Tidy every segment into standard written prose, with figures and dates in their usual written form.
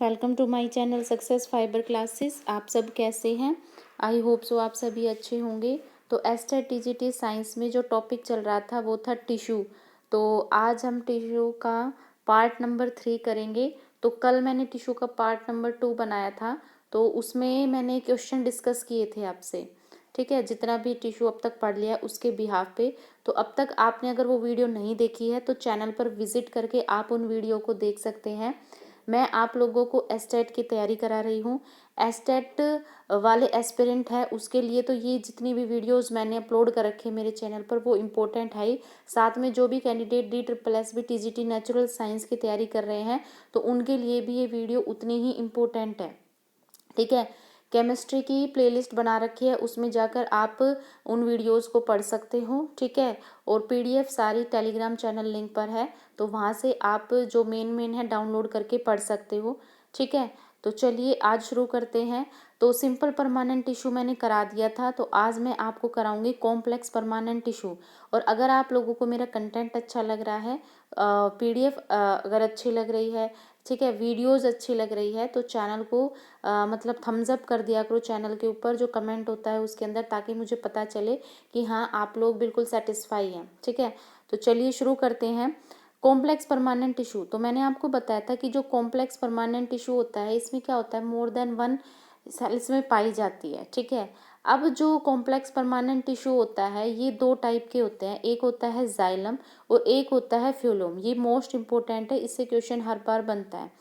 Welcome to my channel success fiber classes. आप सब कैसे हैं? आई होप सो आप सभी अच्छे होंगे। तो एस्टेट टीजीटी साइंस में जो टॉपिक चल रहा था वो था टिश्यू। तो आज हम टिश्यू का पार्ट नंबर 3 करेंगे। तो कल मैंने टिश्यू का पार्ट नंबर 2 बनाया था, तो उसमें मैंने क्वेश्चन डिस्कस किए थे आपसे। ठीक है, जितना भी टिश्यू अब तक पढ़ लिया उसके बिहाफ पे। तो अब तक आपने अगर वो वीडियो नहीं देखी है तो चैनल पर विजिट करके आप उन वीडियो को देख सकते हैं। मैं आप लोगों को एस्टेट की तैयारी करा रही हूँ। एस्टेट वाले एस्पिरेंट है उसके लिए तो ये जितनी भी वीडियोस मैंने अपलोड कर रखे हैं मेरे चैनल पर वो इम्पोर्टेंट है ही। साथ में जो भी candidate DSSS TGT natural science की तैयारी कर रहे हैं तो उनके लिए भी ये वीडियो उतनी ही इम्पोर्टेंट है। ठीक है, केमिस्ट्री की प्लेलिस्ट बना रखी है, उसमें जाकर आप उन वीडियोस को पढ़ सकते हो। ठीक है, और PDF सारी टेलीग्राम चैनल लिंक पर है, तो वहाँ से आप जो मेन है डाउनलोड करके पढ़ सकते हो। ठीक है, तो चलिए आज शुरू करते हैं। तो सिंपल परमानेंट टिश्यू मैंने करा दिया था, तो आज मैं आपको कराऊंगी कॉम्प्लेक्स परमानेंट टिश्यू। और अगर आप लोगों को मेरा कंटेंट अच्छा लग रहा है, PDF अगर अच्छी लग रही है, ठीक है, वीडियोस अच्छी लग रही है, तो चैनल को मतलब थम्स अप कर दिया करो। चैनल के ऊपर जो कमेंट होता है उसके अंदर, ताकि मुझे पता चले कि हाँ आप लोग बिल्कुल सेटिस्फाई हैं। ठीक है, तो चलिए शुरू करते हैं। कॉम्प्लेक्स परमानेंट टिश्यू, तो मैंने आपको बताया था कि जो कॉम्प्लेक्स परमानेंट टिश्यू होता है इसमें क्या होता है, मोर देन वन सेल्स में पाई जाती है। ठीक है, अब जो कॉम्प्लेक्स परमानेंट टिश्यू होता है ये दो टाइप के होते हैं, एक होता है जाइलम और एक होता है फ्यूलोम। ये मोस्ट इंपॉर्टेंट है, इससे क्वेश्चन हर बार बनता है।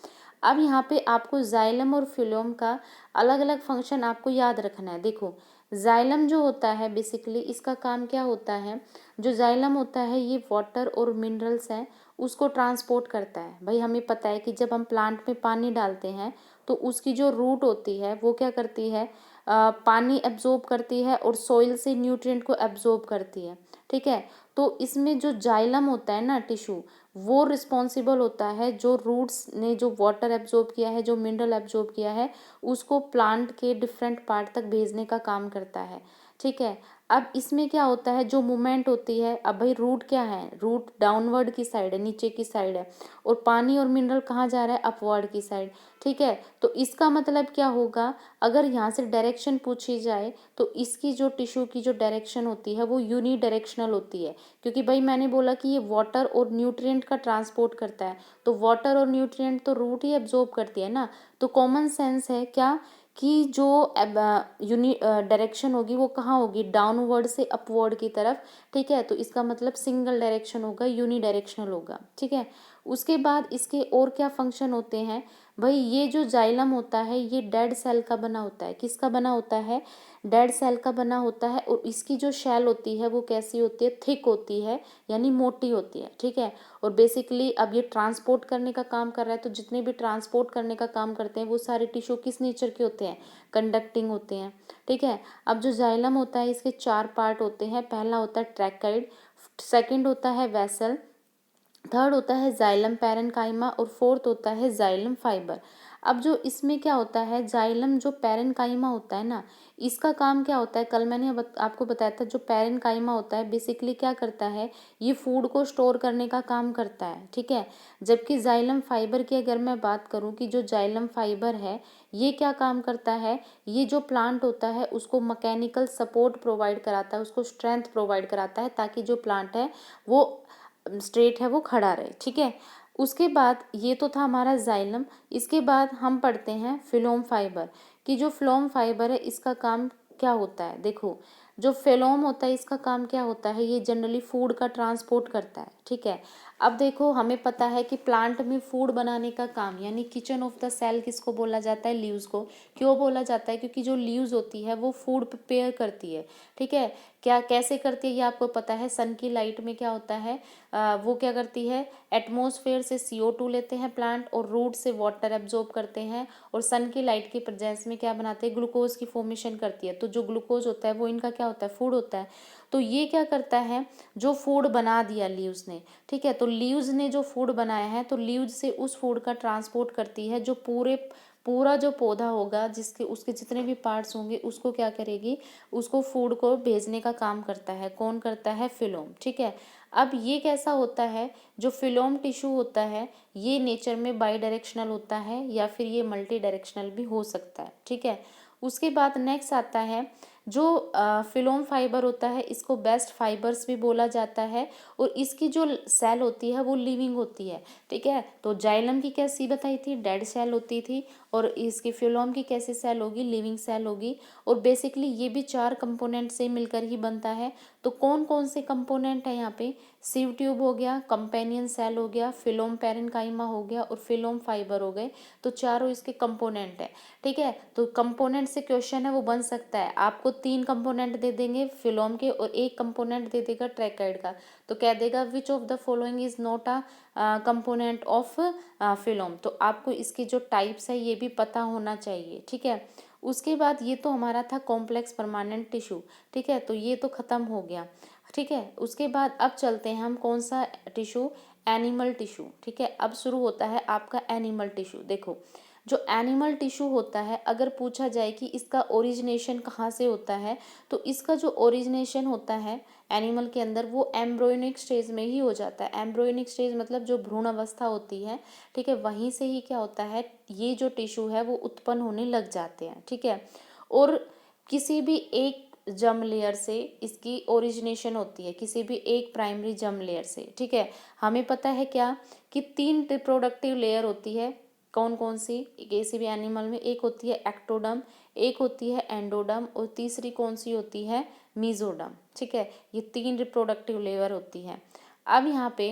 अब यहाँ पे आपको जाइलम और फ्यूलोम का अलग अलग फंक्शन आपको याद रखना है। देखो, जाइलम जो होता है बेसिकली इसका काम क्या होता है, जो जाइलम होता है ये वाटर और मिनरल्स हैं उसको ट्रांसपोर्ट करता है। भाई हमें पता है कि जब हम प्लांट में पानी डालते हैं तो उसकी जो रूट होती है वो क्या करती है, पानी एब्जॉर्ब करती है और सॉइल से न्यूट्रिएंट को एब्जॉर्ब करती है। ठीक है, तो इसमें जो जाइलम होता है ना टिश्यू, वो रिस्पॉन्सिबल होता है जो रूट्स ने जो वाटर एब्जॉर्ब किया है, जो मिनरल एब्जॉर्ब किया है, उसको प्लांट के डिफरेंट पार्ट तक भेजने का काम करता है। ठीक है, अब इसमें क्या होता है, जो मूवमेंट होती है, अब भाई रूट क्या है, रूट डाउनवर्ड की साइड है, नीचे की साइड है, और पानी और मिनरल कहाँ जा रहा है, अपवर्ड की साइड। ठीक है, तो इसका मतलब क्या होगा, अगर यहाँ से डायरेक्शन पूछी जाए तो इसकी जो टिश्यू की जो डायरेक्शन होती है वो यूनी डायरेक्शनल होती है, क्योंकि भाई मैंने बोला कि ये वाटर और न्यूट्रिएंट का ट्रांसपोर्ट करता है, तो वाटर और न्यूट्रिएंट तो रूट ही एब्जॉर्ब करती है ना। तो कॉमन सेंस है क्या कि जो यूनि डायरेक्शन होगी वो कहाँ होगी, डाउनवर्ड से अपवर्ड की तरफ। ठीक है, तो इसका मतलब सिंगल डायरेक्शन होगा, यूनी डायरेक्शनल होगा। ठीक है, उसके बाद इसके और क्या फंक्शन होते हैं, भाई ये जो जाइलम होता है ये डेड सेल का बना होता है। किसका बना होता है, डेड सेल का बना होता है, और इसकी जो शेल होती है वो कैसी होती है, थिक होती है, यानी मोटी होती है। ठीक है, और बेसिकली अब ये ट्रांसपोर्ट करने का काम कर रहा है, तो जितने भी ट्रांसपोर्ट करने का काम करते हैं वो सारे टिश्यू किस नेचर के होते हैं, कंडक्टिंग होते हैं। ठीक है, अब जो जाइलम होता है इसके 4 पार्ट होते हैं। पहला होता है ट्रैकाइड, सेकंड होता है वेसल, थर्ड होता है जाइलम पैरेनकाइमा, और फोर्थ होता है जाइलम फाइबर। अब जो इसमें क्या होता है, जाइलम जो पैरेनकाइमा होता है ना, इसका काम क्या होता है, कल मैंने आपको बताया था, जो पैरेनकाइमा होता है बेसिकली क्या करता है, ये फूड को स्टोर करने का काम करता है। ठीक है, जबकि जाइलम फाइबर की अगर मैं बात करूं कि जो जाइलम फाइबर है ये क्या काम करता है, ये जो प्लांट होता है उसको मैकेनिकल सपोर्ट प्रोवाइड कराता है, उसको स्ट्रेंथ प्रोवाइड कराता है, ताकि जो प्लांट है वो स्ट्रेट है, वो खड़ा रहे। ठीक है, उसके बाद ये तो था हमारा जाइलम। इसके बाद हम पढ़ते हैं फिलोम फाइबर, कि जो फिलोम फाइबर है इसका काम क्या होता है। देखो, जो फिलोम होता है इसका काम क्या होता है, ये जनरली फूड का ट्रांसपोर्ट करता है। ठीक है, अब देखो हमें पता है कि प्लांट में फूड बनाने का काम, यानी किचन ऑफ द सेल किसको बोला जाता है, लीव्स को। क्यों बोला जाता है, क्योंकि जो लीव्स होती है वो फूड प्रिपेयर करती है। ठीक है, क्या कैसे करती है ये आपको पता है, सन की लाइट में क्या होता है, वो क्या करती है, एटमॉस्फेयर से CO2 लेते हैं प्लांट, और रूट से वाटर एब्जॉर्ब करते हैं, और सन की लाइट की प्रेजेंस में क्या बनाते हैं, ग्लूकोज की फॉर्मेशन करती है। तो जो ग्लूकोज होता है वो इनका क्या होता है, फूड होता है। तो ये क्या करता है, जो फूड बना दिया लीव्स ने, ठीक है, तो लीव्स ने जो फूड बनाया है तो लीव्स से उस फूड का ट्रांसपोर्ट करती है, जो पूरा जो पौधा होगा जिसके उसके जितने भी पार्ट्स होंगे उसको क्या करेगी, उसको फूड को भेजने का काम करता है। कौन करता है, फिलोम। ठीक है, अब ये कैसा होता है, जो फिलोम टिश्यू होता है ये नेचर में बाई डायरेक्शनल होता है या फिर ये मल्टी डायरेक्शनल भी हो सकता है, ठीक है। उसके बाद नेक्स्ट आता है जो फिलोम फाइबर होता है, इसको बेस्ट फाइबर्स भी बोला जाता है और इसकी जो सेल होती है वो लिविंग होती है, ठीक है। तो जाइलम की कैसी बताई थी, डेड सेल होती थी, और इसकी फिलोम की कैसी सेल होगी, लिविंग सेल होगी। और बेसिकली ये भी 4 कंपोनेंट से मिलकर ही बनता है। तो कौन कौन से कंपोनेंट है यहाँ पे, सीव ट्यूब हो गया, कंपेनियन सेल हो गया, फिलोम पैरेन्काइमा हो गया और फिलोम फाइबर हो गए। तो चारों इसके कंपोनेंट है, ठीक है। तो कंपोनेंट से क्वेश्चन है वो बन सकता है, आपको 3 कंपोनेंट दे देंगे फिलोम के और 1 कंपोनेंट दे देगा ट्रैकेड का, तो कह देगा which of the following is not a component of phloem. तो आपको इसकी जो टाइप्स है ये भी पता होना चाहिए, ठीक है। उसके बाद ये तो हमारा था कॉम्प्लेक्स परमानेंट टिश्यू, ठीक है, तो ये तो ख़त्म हो गया, ठीक है। उसके बाद अब चलते हैं हम कौन सा टिश्यू, एनिमल टिश्यू, ठीक है। अब शुरू होता है आपका एनिमल टिश्यू। देखो जो एनिमल टिश्यू होता है, अगर पूछा जाए कि इसका ओरिजिनेशन कहाँ से होता है, तो इसका जो ओरिजिनेशन होता है एनिमल के अंदर वो एम्ब्रोयनिक स्टेज में ही हो जाता है। एम्ब्रोयनिक स्टेज मतलब जो भ्रूण अवस्था होती है, ठीक है, वहीं से ही क्या होता है, ये जो टिश्यू है वो उत्पन्न होने लग जाते हैं, ठीक है। और किसी भी एक जर्म लेयर से इसकी ओरिजिनेशन होती है, किसी भी एक प्राइमरी जर्म लेयर से, ठीक है। हमें पता है क्या कि 3 रिप्रोडक्टिव लेयर होती है, कौन कौन सी, किसी भी एनिमल में, एक होती है एक्टोडर्म, एक होती है एंडोडर्म और तीसरी कौन सी होती है, मीजोडर्म, ठीक है। ये 3 रिप्रोडक्टिव लेयर होती है। अब यहाँ पे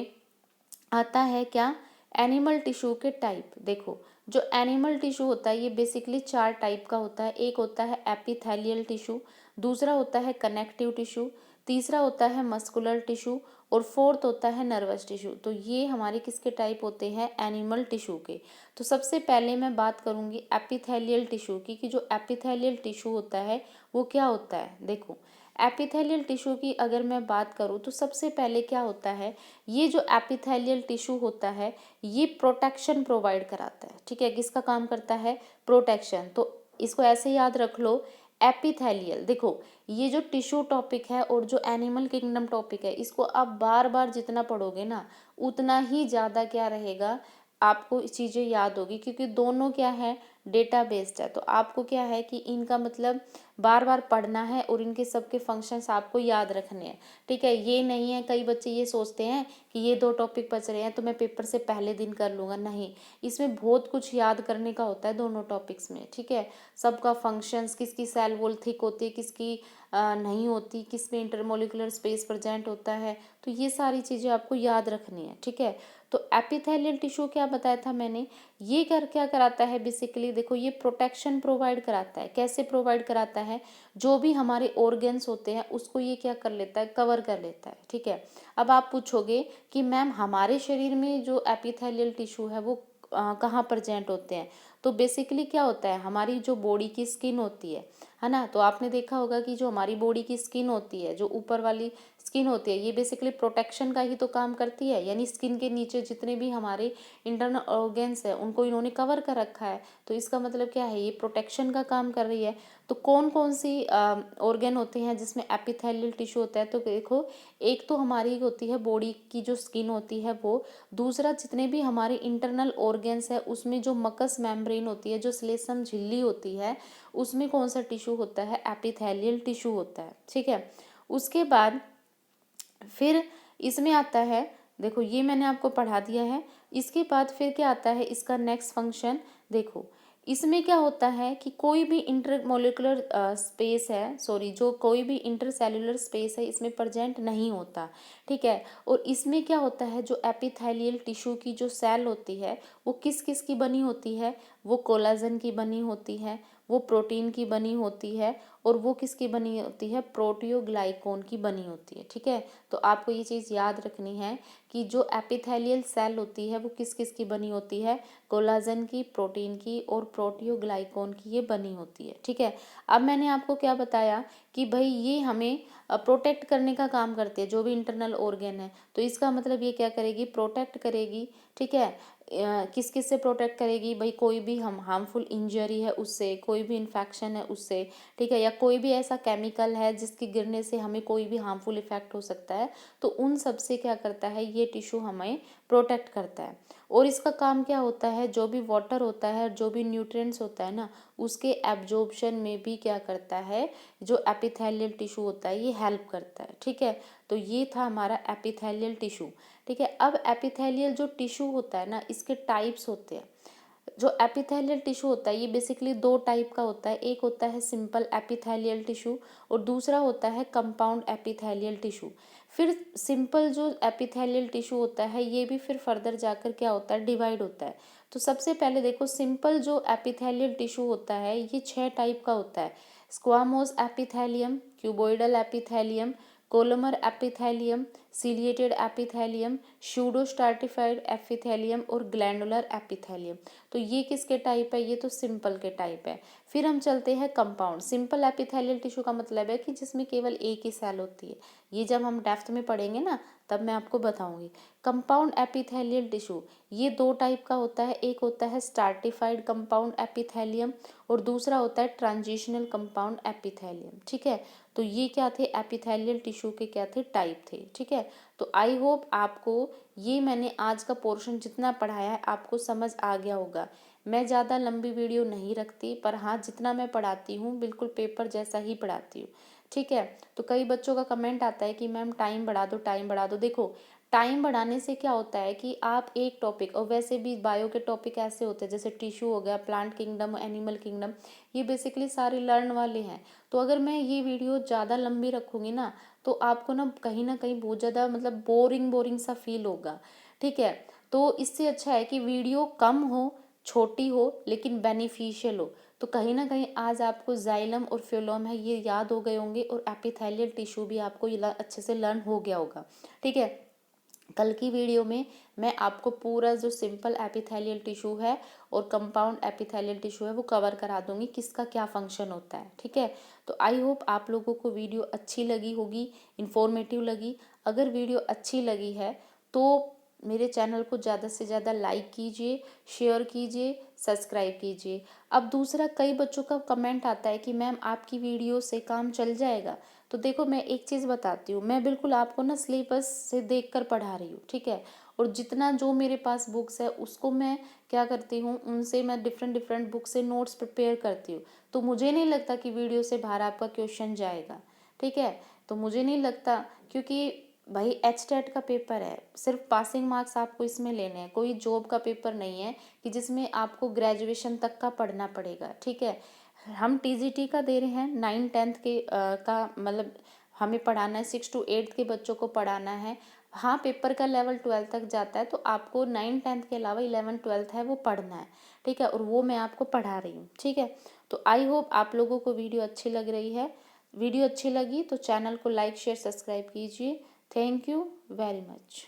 आता है क्या, एनिमल टिश्यू के टाइप। देखो जो एनिमल टिश्यू होता है ये बेसिकली 4 टाइप का होता है। एक होता है एपिथेलियल टिश्यू, दूसरा होता है कनेक्टिव टिश्यू, तीसरा होता है मस्कुलर टिश्यू और फोर्थ होता है नर्वस टिश्यू। तो ये हमारे किसके टाइप होते हैं, एनिमल टिश्यू के। तो सबसे पहले मैं बात करूंगी एपिथेलियल टिश्यू की, कि जो एपिथेलियल टिश्यू होता है वो क्या होता है। देखो एपिथेलियल टिश्यू की अगर मैं बात करूँ तो सबसे पहले क्या होता है, ये जो एपिथेलियल टिश्यू होता है ये प्रोटेक्शन प्रोवाइड कराता है, ठीक है। किसका काम करता है, प्रोटेक्शन। तो इसको ऐसे याद रख लो, एपिथेलियल। देखो ये जो टिश्यू टॉपिक है और जो एनिमल किंगडम टॉपिक है, इसको आप बार बार जितना पढ़ोगे ना उतना ही ज़्यादा क्या रहेगा, आपको चीज़ें याद होगी, क्योंकि दोनों क्या है, डेटा बेस्ड है। तो आपको क्या है कि इनका मतलब बार बार पढ़ना है और इनके सबके फंक्शंस आपको याद रखने हैं, ठीक है। ये नहीं है, कई बच्चे ये सोचते हैं कि ये 2 टॉपिक बच रहे हैं तो मैं पेपर से पहले दिन कर लूँगा, नहीं, इसमें बहुत कुछ याद करने का होता है दोनों टॉपिक्स में, ठीक है। सबका फंक्शंस, किसकी सेल वॉल थिक होती है, किसकी नहीं होती, किस में इंटरमोलिकुलर स्पेस प्रेजेंट होता है, तो ये सारी चीज़ें आपको याद रखनी है, ठीक है। तो एपिथेलियल टिश्यू क्या बताया था मैंने, ये क्या कराता है बेसिकली, देखो ये प्रोटेक्शन प्रोवाइड कराता है। कैसे प्रोवाइड कराता है, जो भी हमारे ऑर्गन्स होते हैं उसको ये क्या कर लेता है, कवर कर लेता है, ठीक है। अब आप पूछोगे कि मैम हमारे शरीर में जो एपिथेलियल टिश्यू है वो कहाँ प्रेजेंट होते हैं, तो बेसिकली क्या होता है, हमारी जो बॉडी की स्किन होती है ना, तो आपने देखा होगा कि जो हमारी बॉडी की स्किन होती है, जो ऊपर वाली स्किन होती है, ये बेसिकली प्रोटेक्शन का ही तो काम करती है। यानी स्किन के नीचे जितने भी हमारे इंटरनल ऑर्गन्स है उनको इन्होंने कवर कर रखा है, तो इसका मतलब क्या है, ये प्रोटेक्शन का काम कर रही है। तो कौन कौन सी ऑर्गन होते हैं जिसमें एपिथेलियल टिश्यू होता है, तो देखो एक तो हमारी होती है बॉडी की जो स्किन होती है वो, दूसरा जितने भी हमारे इंटरनल ऑर्गन्स है उसमें जो मकस मेम्ब्रेन होती है, जो श्लेष्म झिल्ली होती है, उसमें कौन सा टिश्यू होता है, एपिथेलियल टिश्यू होता है, ठीक है। उसके बाद फिर इसमें आता है, देखो ये मैंने आपको पढ़ा दिया है। इसके बाद फिर क्या आता है, इसका नेक्स्ट फंक्शन। देखो इसमें क्या होता है कि कोई भी इंटरमोलिकुलर स्पेस है, सॉरी, जो कोई भी इंटरसेल्युलर स्पेस है इसमें प्रेजेंट नहीं होता, ठीक है। और इसमें क्या होता है, जो एपिथेलियल टिश्यू की जो सेल होती है वो किस किस की बनी होती है, वो कोलाजन की बनी होती है, वो प्रोटीन की बनी होती है, और वो किसकी बनी होती है, प्रोटियोग्लाइकोन की बनी होती है, ठीक है। तो आपको ये चीज़ याद रखनी है कि जो एपिथेलियल सेल होती है वो किस किस की बनी होती है, कोलाजन की, प्रोटीन की और प्रोटियोग्लाइकोन की ये बनी होती है, ठीक है। अब मैंने आपको क्या बताया कि भाई ये हमें प्रोटेक्ट करने का काम करती है, जो भी इंटरनल ऑर्गन है, तो इसका मतलब ये क्या करेगी, प्रोटेक्ट करेगी, ठीक है। किस किस से प्रोटेक्ट करेगी भाई, कोई भी हम हार्मफुल इंजरी है उससे, कोई भी इन्फेक्शन है उससे, ठीक है, या कोई भी ऐसा केमिकल है जिसके गिरने से हमें कोई भी हार्मफुल इफेक्ट हो सकता है, तो उन सब से क्या करता है ये टिश्यू हमें प्रोटेक्ट करता है। और इसका काम क्या होता है, जो भी वाटर होता है, जो भी न्यूट्रिएंट्स होता है ना, उसके एब्जॉर्प्शन में भी क्या करता है, जो एपिथेलियल टिश्यू होता है ये हेल्प करता है, ठीक है। तो ये था हमारा एपिथेलियल टिश्यू, ठीक है। अब एपिथेलियल जो टिश्यू होता है ना, इसके टाइप्स होते हैं। जो एपिथेलियल टिश्यू होता है ये बेसिकली दो टाइप का होता है, एक होता है सिंपल एपिथेलियल टिश्यू और दूसरा होता है कंपाउंड एपिथेलियल टिश्यू। फिर सिंपल जो एपिथेलियल टिश्यू होता है ये भी फिर फर्दर जाकर क्या होता है, डिवाइड होता है। तो सबसे पहले देखो, सिंपल जो एपिथेलियल टिश्यू होता है ये 6 टाइप का होता है। Squamous epithelium, cuboidal epithelium, columnar epithelium, ciliated epithelium, pseudostratified epithelium और ग्लैंडुलर एपिथेलियम। तो ये किसके टाइप है, ये तो सिंपल के टाइप है। फिर हम चलते हैं कंपाउंड। सिंपल एपिथेलियल टिश्यू का मतलब है कि जिसमें केवल एक ही सेल होती है, ये जब हम डेप्थ में पढ़ेंगे ना तब मैं आपको बताऊंगी। कंपाउंड एपिथेलियल टिश्यू ये दो टाइप का होता है, एक होता है स्ट्रैटिफाइड कंपाउंड एपिथेलियम और दूसरा होता है ट्रांजिशनल कंपाउंड एपिथेलियम, ठीक है। तो ये क्या थे, एपिथेलियल टिश्यू के क्या थे, टाइप थे, ठीक है। तो आई होप आपको ये मैंने आज का पोर्शन जितना पढ़ाया है आपको समझ आ गया होगा। मैं ज़्यादा लंबी वीडियो नहीं रखती, पर हाँ जितना मैं पढ़ाती हूँ बिल्कुल पेपर जैसा ही पढ़ाती हूँ, ठीक है। तो कई बच्चों का कमेंट आता है कि मैम टाइम बढ़ा दो, टाइम बढ़ा दो। देखो, टाइम बढ़ाने से क्या होता है कि आप एक टॉपिक, और वैसे भी बायो के टॉपिक ऐसे होते हैं जैसे टिश्यू हो गया, प्लांट किंगडम, एनिमल किंगडम, ये बेसिकली सारे लर्न वाले हैं। तो अगर मैं ये वीडियो ज़्यादा लंबी रखूँगी ना तो आपको ना कहीं बहुत ज़्यादा मतलब बोरिंग बोरिंग सा फील होगा, ठीक है। तो इससे अच्छा है कि वीडियो कम हो, छोटी हो, लेकिन बेनिफिशियल हो। तो कहीं ना कहीं आज आपको जाइलम और फ्लोएम है ये याद हो गए होंगे और एपिथेलियल टिश्यू भी आपको ये अच्छे से लर्न हो गया होगा, ठीक है। कल की वीडियो में मैं आपको पूरा जो सिंपल एपिथेलियल टिश्यू है और कंपाउंड एपिथेलियल टिश्यू है वो कवर करा दूंगी, किसका क्या फंक्शन होता है, ठीक है। तो आई होप आप लोगों को वीडियो अच्छी लगी होगी, इन्फॉर्मेटिव लगी। अगर वीडियो अच्छी लगी है तो मेरे चैनल को ज़्यादा से ज़्यादा लाइक कीजिए, शेयर कीजिए, सब्सक्राइब कीजिए। अब दूसरा, कई बच्चों का कमेंट आता है कि मैम आपकी वीडियो से काम चल जाएगा। तो देखो, मैं एक चीज़ बताती हूँ, मैं बिल्कुल आपको ना सिलेबस से देखकर पढ़ा रही हूँ, ठीक है। और जितना जो मेरे पास बुक्स है उसको मैं क्या करती हूँ, उनसे मैं डिफरेंट डिफरेंट बुक से नोट्स प्रिपेयर करती हूँ। तो मुझे नहीं लगता कि वीडियो से बाहर आपका क्वेश्चन जाएगा, ठीक है। तो मुझे नहीं लगता, क्योंकि भाई एचटेट का पेपर है, सिर्फ पासिंग मार्क्स आपको इसमें लेने हैं, कोई जॉब का पेपर नहीं है कि जिसमें आपको ग्रेजुएशन तक का पढ़ना पड़ेगा, ठीक है। हम टीजीटी का दे रहे हैं, 9-10 के का मतलब हमें पढ़ाना है, 6 to 8 के बच्चों को पढ़ाना है। हाँ, पेपर का लेवल 12 तक जाता है, तो आपको 9-10 के अलावा 11-12 है वो पढ़ना है, ठीक है। और वो मैं आपको पढ़ा रही हूँ, ठीक है। तो आई होप आप लोगों को वीडियो अच्छी लग रही है। वीडियो अच्छी लगी तो चैनल को लाइक शेयर सब्सक्राइब कीजिए। Thank you very much.